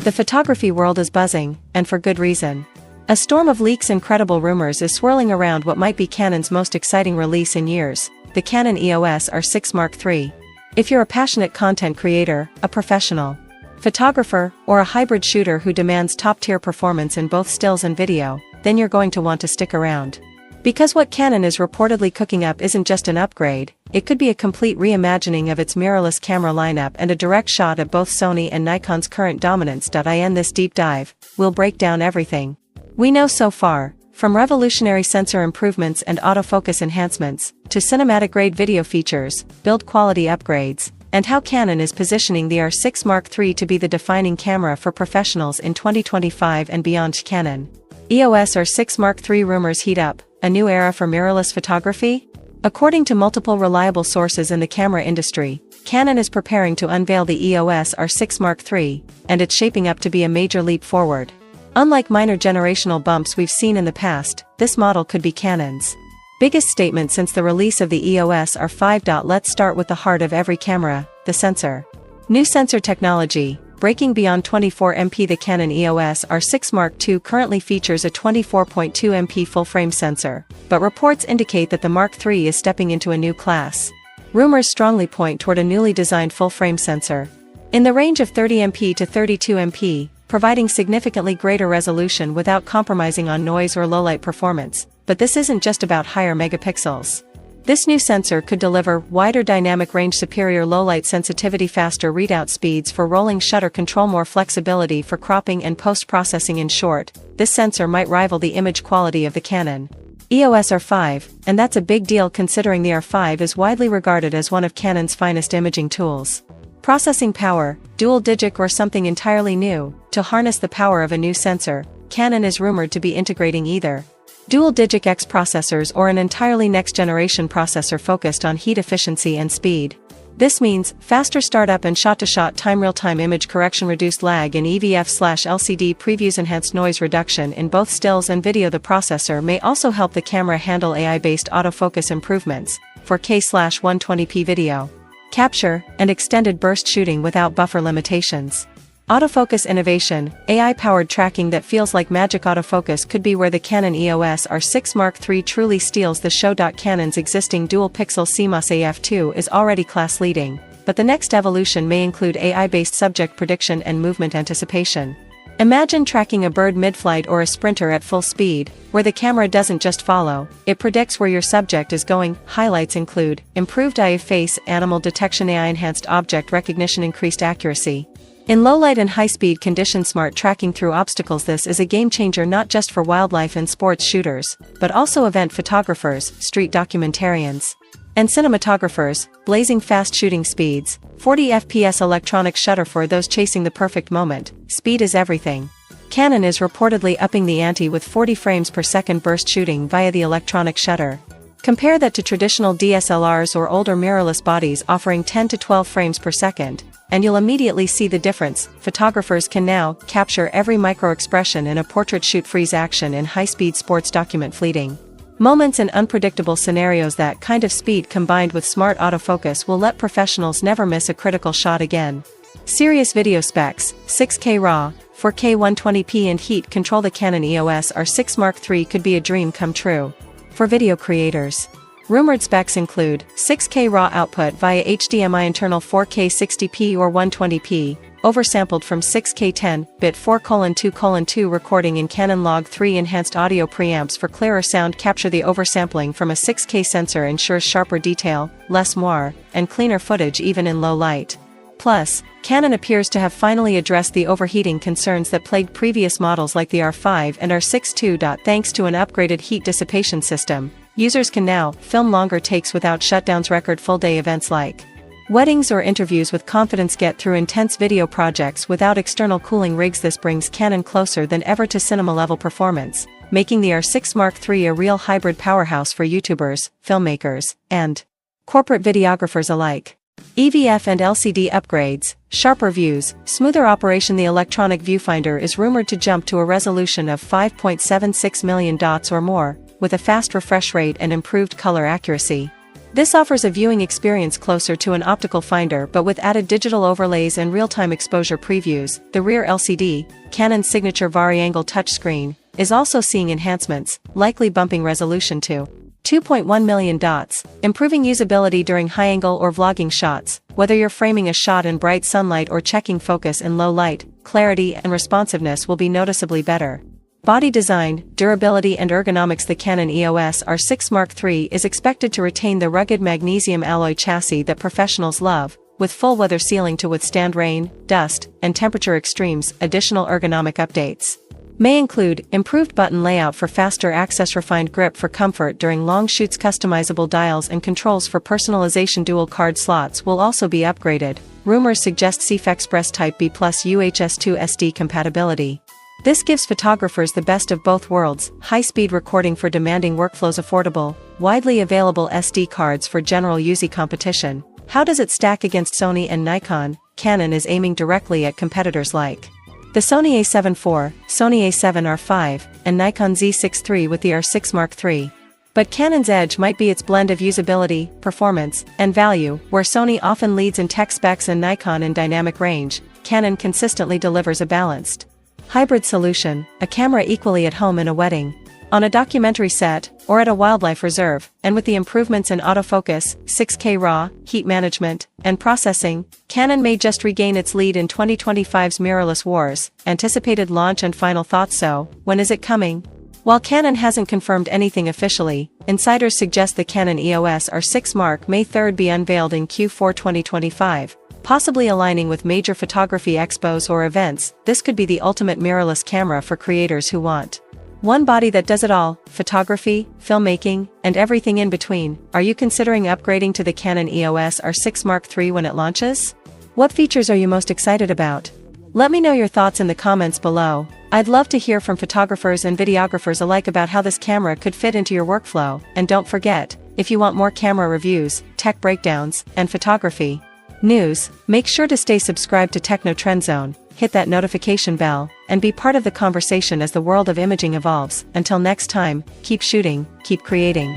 The photography world is buzzing, and for good reason. A storm of leaks and credible rumors is swirling around what might be Canon's most exciting release in years, the Canon EOS R6 Mark III. If you're a passionate content creator, a professional photographer, or a hybrid shooter who demands top-tier performance in both stills and video, then you're going to want to stick around. Because what Canon is reportedly cooking up isn't just an upgrade, it could be a complete reimagining of its mirrorless camera lineup and a direct shot at both Sony and Nikon's current dominance. In this deep dive, we'll break down everything we know so far, from revolutionary sensor improvements and autofocus enhancements, to cinematic-grade video features, build quality upgrades, and how Canon is positioning the R6 Mark III to be the defining camera for professionals in 2025 and beyond. Canon EOS R6 Mark III rumors heat up, a new era for mirrorless photography? According to multiple reliable sources in the camera industry, Canon is preparing to unveil the EOS R6 Mark III, and it's shaping up to be a major leap forward. Unlike minor generational bumps we've seen in the past, this model could be Canon's biggest statement since the release of the EOS R5. Let's start with the heart of every camera, the sensor. New sensor technology, breaking beyond 24MP. The Canon EOS R6 Mark II currently features a 24.2MP full-frame sensor, but reports indicate that the Mark III is stepping into a new class. Rumors strongly point toward a newly designed full-frame sensor in the range of 30MP to 32MP, providing significantly greater resolution without compromising on noise or low-light performance. But this isn't just about higher megapixels. This new sensor could deliver wider dynamic range, superior low-light sensitivity, faster readout speeds for rolling shutter control, more flexibility for cropping and post-processing. In short, this sensor might rival the image quality of the Canon EOS R5, and that's a big deal considering the R5 is widely regarded as one of Canon's finest imaging tools. Processing power, dual digic or something entirely new. To harness the power of a new sensor, Canon is rumored to be integrating either dual digic X processors or an entirely next-generation processor focused on heat efficiency and speed. This means faster startup and shot-to-shot time, real-time image correction, reduced lag in EVF/LCD previews, enhanced noise reduction in both stills and video. The processor may also help the camera handle AI-based autofocus improvements, 4K/120p video capture, and extended burst shooting without buffer limitations. Autofocus innovation, AI-powered tracking that feels like magic. Autofocus could be where the Canon EOS R6 Mark III truly steals the show. Canon's existing dual-pixel CMOS AF2 is already class-leading, but the next evolution may include AI-based subject prediction and movement anticipation. Imagine tracking a bird mid-flight or a sprinter at full speed, where the camera doesn't just follow, it predicts where your subject is going. Highlights include improved eye face animal detection, AI-enhanced object recognition, increased accuracy in low-light and high-speed conditions, smart tracking through obstacles. This is a game-changer not just for wildlife and sports shooters, but also event photographers, street documentarians, and cinematographers. Blazing fast shooting speeds, 40 FPS electronic shutter for those chasing the perfect moment. Speed is everything. Canon is reportedly upping the ante with 40 frames per second burst shooting via the electronic shutter. Compare that to traditional DSLRs or older mirrorless bodies offering 10 to 12 frames per second, and you'll immediately see the difference. Photographers can now capture every micro-expression in a portrait shoot, freeze action in high-speed sports, document fleeting moments in unpredictable scenarios. That kind of speed combined with smart autofocus will let professionals never miss a critical shot again. Serious video specs, 6K RAW, 4K 120p and heat control. The Canon EOS R6 Mark III could be a dream come true for video creators. Rumored specs include 6K RAW output via HDMI, internal 4K 60p or 120p, oversampled from 6K 10-bit 4:2:2 recording in Canon Log 3, enhanced audio preamps for clearer sound capture. The oversampling from a 6K sensor ensures sharper detail, less moire, and cleaner footage even in low light. Plus, Canon appears to have finally addressed the overheating concerns that plagued previous models like the R5 and R6 II. Thanks to an upgraded heat dissipation system, users can now film longer takes without shutdowns. Record full-day events like weddings or interviews with confidence. Get through intense video projects without external cooling rigs. This brings Canon closer than ever to cinema-level performance, making the R6 Mark III a real hybrid powerhouse for YouTubers, filmmakers, and corporate videographers alike. EVF and LCD upgrades, sharper views, smoother operation. The electronic viewfinder is rumored to jump to a resolution of 5.76 million dots or more, with a fast refresh rate and improved color accuracy. This offers a viewing experience closer to an optical finder but with added digital overlays and real-time exposure previews. The rear LCD, Canon's signature vari-angle touchscreen, is also seeing enhancements, likely bumping resolution to 2.1 million dots, improving usability during high-angle or vlogging shots. Whether you're framing a shot in bright sunlight or checking focus in low light, clarity and responsiveness will be noticeably better. Body design, durability and ergonomics. The Canon EOS R6 Mark III is expected to retain the rugged magnesium alloy chassis that professionals love, with full weather sealing to withstand rain, dust, and temperature extremes. Additional ergonomic updates may include improved button layout for faster access, refined grip for comfort during long shoots, customizable dials and controls for personalization. Dual card slots will also be upgraded. Rumors suggest CF Express Type B plus UHS-2 SD compatibility. This gives photographers the best of both worlds: high-speed recording for demanding workflows, affordable, widely available SD cards for general use. Competition. How does it stack against Sony and Nikon? Canon is aiming directly at competitors like the Sony a7 IV, Sony a7R5, and Nikon Z6 III with the R6 Mark III. But Canon's edge might be its blend of usability, performance, and value. Where Sony often leads in tech specs and Nikon in dynamic range, Canon consistently delivers a balanced hybrid solution, a camera equally at home in a wedding, on a documentary set, or at a wildlife reserve. And with the improvements in autofocus, 6K RAW, heat management, and processing, Canon may just regain its lead in 2025's mirrorless wars. Anticipated launch and final thoughts. So, when is it coming? While Canon hasn't confirmed anything officially, insiders suggest the Canon EOS R6 Mark May 3 be unveiled in Q4 2025. Possibly aligning with major photography expos or events. This could be the ultimate mirrorless camera for creators who want one body that does it all: photography, filmmaking, and everything in between. Are you considering upgrading to the Canon EOS R6 Mark III when it launches? What features are you most excited about? Let me know your thoughts in the comments below. I'd love to hear from photographers and videographers alike about how this camera could fit into your workflow. And don't forget, if you want more camera reviews, tech breakdowns, and photography news, make sure to stay subscribed to Techno Trend Zone, hit that notification bell, and be part of the conversation as the world of imaging evolves. Until next time, keep shooting, keep creating.